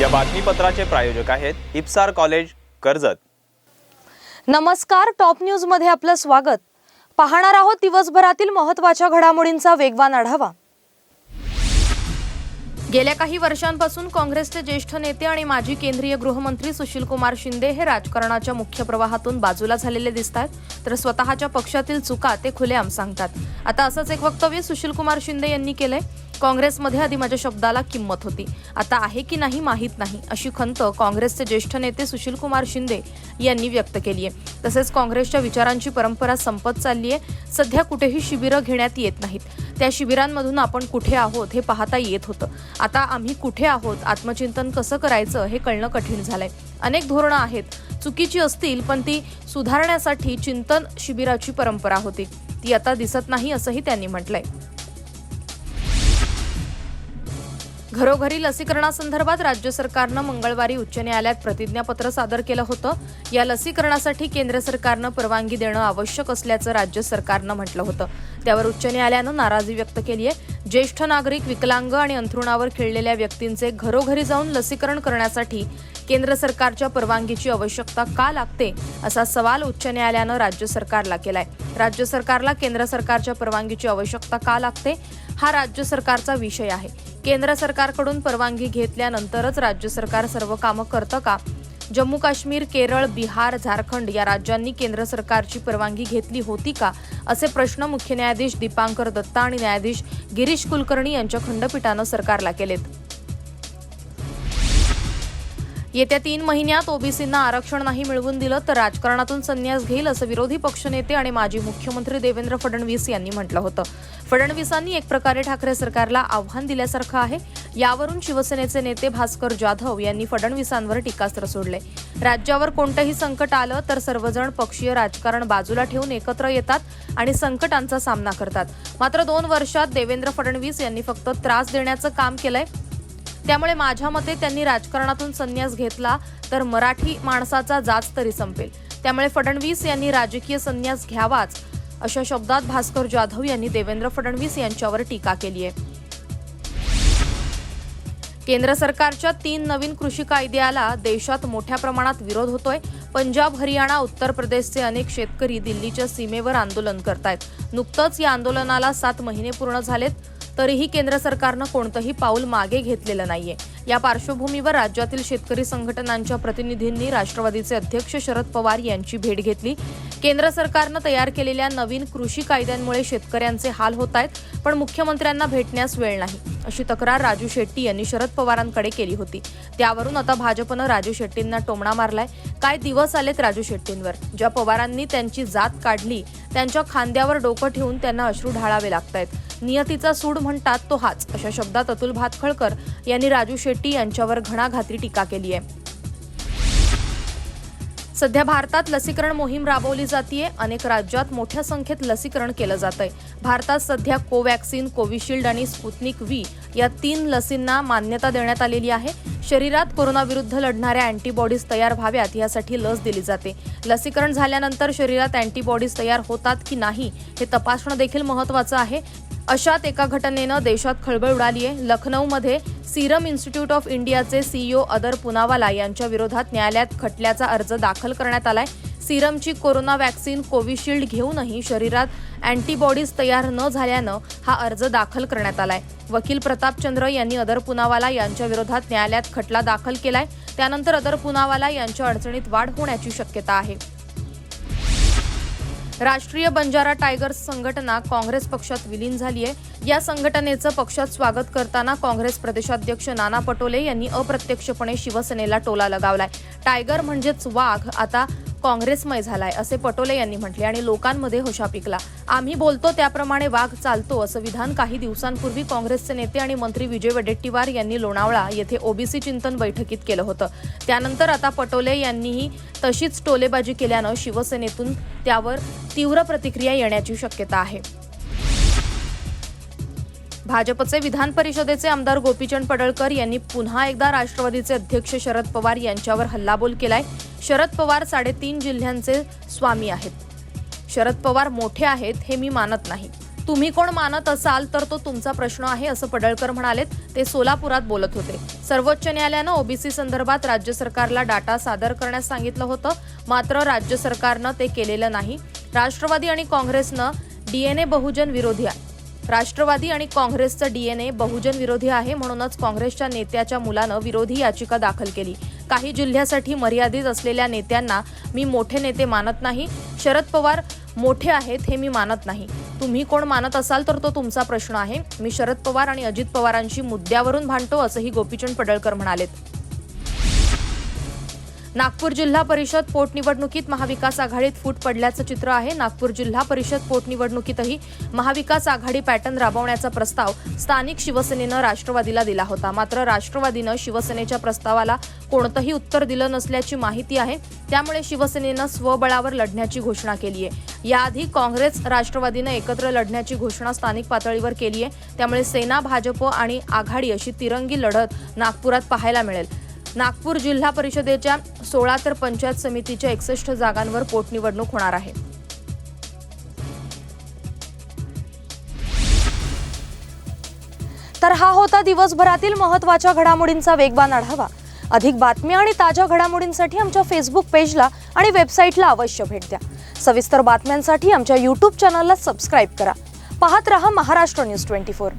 या बातमीपत्राचे प्रायोजक आहेत इप्सार कॉलेज कर्जत। नमस्कार, टॉप न्यूज मध्ये आपलं स्वागत। पाहणार आहोत दिवसभरातील महत्त्वाच्या घडामोडींचा वेगवान आढावा। गेल्या काही वर्षांपासून काँग्रेसचे ज्येष्ठ नेते आणि माजी केंद्रीय गृहमंत्री सुशीलकुमार शिंदे हे राजकारणाच्या मुख्य प्रवाहातून बाजूला झालेले दिसतात, तर स्वतःच्या पक्षातील चुका ते खुलेआम सांगतात। आता असंच एक वक्तव्य सुशीलकुमार शिंदे यांनी केलंय। काँग्रेसमध्ये आधी माझ्या शब्दाला किंमत होती, आता आहे की नाही माहीत नाही, अशी खंत काँग्रेसचे ज्येष्ठ नेते सुशीलकुमार शिंदे यांनी व्यक्त केली आहे। तसेच काँग्रेसच्या विचारांची परंपरा संपत चालली आहे। सध्या कुठेही शिबिरं घेण्यात येत नाहीत, त्या शिबिरांमधून आपण कुठे आहोत हे पाहता येत होतं। आता आम्ही कुठे आहोत, आत्मचिंतन कसं करायचं हे कळणं कठीण झालंय। अनेक धोरणं आहेत, चुकीची असतील पण ती सुधारण्यासाठी चिंतन शिबिराची परंपरा होती, ती आता दिसत नाही असंही त्यांनी म्हटलंय। घरोघरी लसीकरणासंदर्भात राज्य सरकारनं मंगळवारी उच्च न्यायालयात प्रतिज्ञापत्र सादर केलं होतं। या लसीकरणासाठी केंद्र सरकारनं परवानगी देणं आवश्यक असल्याचं राज्य सरकारनं म्हटलं होतं। त्यावर उच्च न्यायालयानं नाराजी व्यक्त केली आहे। ज्येष्ठ नागरिक, विकलांग आणि अंथरुणावर खिळलेल्या व्यक्तींचे घरोघरी जाऊन लसीकरण करण्यासाठी केंद्र सरकारच्या परवानगीची आवश्यकता का लागते, असा सवाल उच्च न्यायालयानं राज्य सरकारला केलाय। राज्य सरकारला केंद्र सरकारच्या परवानगीची आवश्यकता का लागते, हा राज्य सरकारचा विषय आहे। केंद्र सरकारकडून परवानगी घेतल्यानंतरच राज्य सरकार सर्व कामं करतं का? जम्मू काश्मीर, केरळ, बिहार, झारखंड या राज्यांनी केंद्र सरकारची परवानगी घेतली होती का, असे प्रश्न मुख्य न्यायाधीश दीपांकर दत्ता आणि न्यायाधीश गिरीश कुलकर्णी यांच्या खंडपीठानं सरकारला केलेत। येत्या 3 महिन्यात ओबीसींना आरक्षण नाही मिळवून दिलं तर राजकारणातून संन्यास घेईल, असं विरोधी पक्षनेते आणि माजी मुख्यमंत्री देवेंद्र फडणवीस यांनी म्हटलं होतं। फडणवीसांनी एक प्रकारे ठाकरे सरकारला आव्हान दिल्यासारखं आहे। यावरून शिवसेनेचे नेते भास्कर जाधव यांनी फडणवीसांवर टीकास्त्र सोडले। राज्यावर कोणतंही संकट आलं तर सर्वजण पक्षीय राजकारण बाजूला ठेवून एकत्र येतात आणि संकटांचा सामना करतात। मात्र 2 वर्षात देवेंद्र फडणवीस यांनी फक्त त्रास देण्याचं काम केलंय। त्यामुळे माझ्या मते त्यांनी राजकारणातून संन्यास घेतला तर मराठी माणसाचा जाच तरी संपेल। त्यामुळे फडणवीस यांनी राजकीय संन्यास घ्यावाच, अशा शब्दात भास्कर जाधव यांनी देवेंद्र फडणवीस यांच्यावर टीका केली आहे। केंद्र सरकारच्या 3 नवीन कृषी कायद्याला देशात मोठ्या प्रमाणात विरोध होतोय। पंजाब, हरियाणा, उत्तर प्रदेशचे अनेक शेतकरी दिल्लीच्या सीमेवर आंदोलन करतायत। नुकतंच या आंदोलनाला 7 महिने पूर्ण झालेत, तरीही केंद्र सरकारनं कोणतंही पाऊल मागे घेतलेलं नाहीये। या पार्श्वभूमीवर राज्यातील शेतकरी संघटनांच्या प्रतिनिधींनी राष्ट्रवादीचे अध्यक्ष शरद पवार यांची भेट घेतली। केंद्र सरकारनं तयार केलेल्या नवीन कृषी कायद्यांमुळे शेतकऱ्यांचे हाल होत आहेत, पण मुख्यमंत्र्यांना भेटण्यास वेळ नाही, अशी तक्रार राजू शेट्टी यांनी शरद पवारांकडे केली होती। त्यावरून आता भाजपनं राजू शेट्टींना टोमणा मारलाय। काय दिवस आलेत राजू शेट्टींवर, ज्या पवारांनी त्यांची जात काढली त्यांच्या खांद्यावर डोकं ठेवून त्यांना अश्रू ढाळावे लागतायत। नियतीचा सूड म्हणतात तो हाच, अशा शब्दात अतुल भातखळकर यांनी राजू शेट्टी यांच्यावर घणाघाती टीका केली आहे। सध्या भारतात लसीकरण मोहीम राबवली जातीये। अनेक राज्यात मोठ्या संख्येत लसीकरण केलं जातंय। भारतात सध्या कोवॅक्सिन, कोविशिल्ड आणि स्पुतनिक व्ही या 3 लसींना मान्यता देण्यात आलेली आहे। शरीरात कोरोनाविरुद्ध लढणाऱ्या अँटीबॉडीज तयार व्हाव्यात यासाठी लस दिली जाते। लसीकरण झाल्यानंतर शरीरात अँटीबॉडीज तयार होतात की नाही हे तपासणं देखील महत्त्वाचं आहे। अशात एका घटनेनं देशात खळबळ उडाली आहे। लखनौमध्ये सीरम इन्स्टिट्यूट ऑफ इंडियाचे सीईओ अदर पुनावाला यांच्या विरोधात न्यायालयात खटल्याचा अर्ज दाखल करण्यात आलाय। सीरमची कोरोना वॅक्सिन कोविशिल्ड घेऊनही शरीरात अँटीबॉडीज तयार न झाल्यानं हा अर्ज दाखल करण्यात आलाय। वकील प्रतापचंद्र यांनी अदर पुनावाला यांच्या विरोधात न्यायालयात खटला दाखल केलाय। त्यानंतर अदर पुनावाला यांच्या अडचणीत वाढ होण्याची शक्यता आहे। राष्ट्रीय बंजारा टायगर्स संघटना काँग्रेस पक्षात विलीन झाली आहे। या संघटनेचं पक्षात स्वागत करताना काँग्रेस प्रदेशाध्यक्ष नाना पटोले यांनी अप्रत्यक्षपणे शिवसेनेला टोला लगावलाय। टायगर म्हणजेच वाघ आता काँग्रेसमय झालाय, असे पटोले यांनी म्हटले आणि लोकांमध्ये होशा पिकला। आम्ही बोलतो त्याप्रमाणे वाघ चालतो, असं विधान काही दिवसांपूर्वी काँग्रेसचे नेते आणि मंत्री विजय वडेट्टीवार यांनी लोणावळा येथे ओबीसी चिंतन बैठकीत केलं होतं। त्यानंतर आता पटोले यांनीही तशीच टोलेबाजी केल्यानं शिवसेनेतून त्यावर तीव्र प्रतिक्रिया येण्याची शक्यता आहे। भाजपचे विधान परिषदेचे आमदार गोपीचंद पडळकर यांनी पुन्हा एकदा राष्ट्रवादीचे अध्यक्ष शरद पवार यांच्यावर हल्लाबोल केलाय। शरद पवार 3.5 जिल्ह्यांचे स्वामी आहेत। शरद पवार मोठे आहेत हे मी मानत नाही। तुम्ही कोण मानत असाल तर तो तुमचा प्रश्न आहे, असं पडळकर म्हणालेत. ते सोलापुरात बोलत होते. सर्वोच्च न्यायालयानं ओबीसी संदर्भात राज्य सरकारला डाटा सादर करण्यास सांगितलं होतं, मात्र राज्य सरकारनं ते केलेलं नाही. राष्ट्रवादी आणि काँग्रेसचं डीएनए बहुजन विरोधी आहे, म्हणूनच काँग्रेसच्या नेत्याच्या मुलानं विरोधी याचिका दाखल केली. काही जिल्ह्यासाठी मर्यादित असलेल्या नेत्यांना मी मोठे नेते मानत नाही. शरद पवार मोठे आहेत हे मी मानत नाही. तुम्ही कोण मानत असाल तर तो तुमचा प्रश्न आहे. मी शरद पवार आणि अजित पवारांशी मुद्द्यावरून भांडतो, असंही गोपीचंद पडळकर म्हणालेत. नागपूर जिल्हा परिषद पोटनिवडणुकीत महाविकास आघाडीत फूट पडल्याचं चित्र आहे. नागपूर जिल्हा परिषद पोटनिवडणुकीतही महाविकास आघाडी पॅटर्न राबवण्याचा प्रस्ताव स्थानिक शिवसेनेनं राष्ट्रवादीला दिला होता. मात्र राष्ट्रवादीनं शिवसेनेच्या प्रस्तावाला कोणतंही उत्तर दिलं नसल्याची माहिती आहे. त्यामुळे शिवसेनेनं स्वबळावर लढण्याची घोषणा केली आहे. याआधी काँग्रेस राष्ट्रवादीनं एकत्र लढण्याची घोषणा स्थानिक पातळीवर केली आहे. त्यामुळे सेना, भाजप आणि आघाडी अशी तिरंगी लढत नागपुरात पाहायला मिळेल. नागपूर जिल्हा परिषदेच्या 16 तर पंचायत समितीच्या 61 जागांवर पोटनिवडणूक होणार आहे. तर हा होता दिवसभरातील महत्त्वाच्या घडामोडींचा वेगवान आढावा. अधिक बातम्या आणि ताज्या घडामोडींसाठी आमच्या फेसबुक पेजला आणि वेबसाईटला अवश्य भेट द्या. सविस्तर बातम्यांसाठी आमच्या YouTube चॅनलला सबस्क्राईब करा. पाहत रहा महाराष्ट्र न्यूज 24.